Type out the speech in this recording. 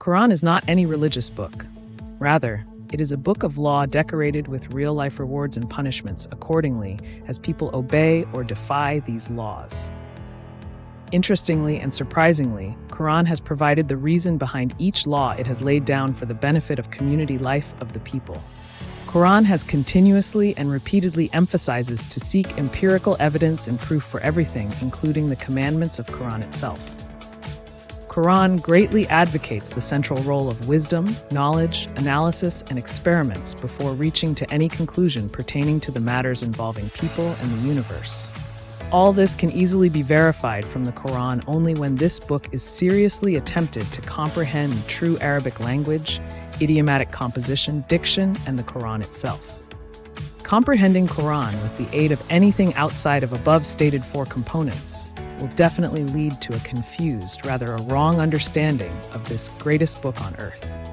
Quran is not any religious book. Rather, it is a book of law decorated with real-life rewards and punishments accordingly as people obey or defy these laws. Interestingly and surprisingly, Quran has provided the reason behind each law it has laid down for the benefit of community life of the people. Quran has continuously and repeatedly emphasizes to seek empirical evidence and proof for everything, including the commandments of Quran itself. Quran greatly advocates the central role of wisdom, knowledge, analysis, and experiments before reaching to any conclusion pertaining to the matters involving people and the universe. All this can easily be verified from the Quran only when this book is seriously attempted to comprehend true Arabic language, idiomatic composition, diction, and the Quran itself. Comprehending Quran with the aid of anything outside of above stated four components will definitely lead to a confused, rather a wrong understanding of this greatest book on earth.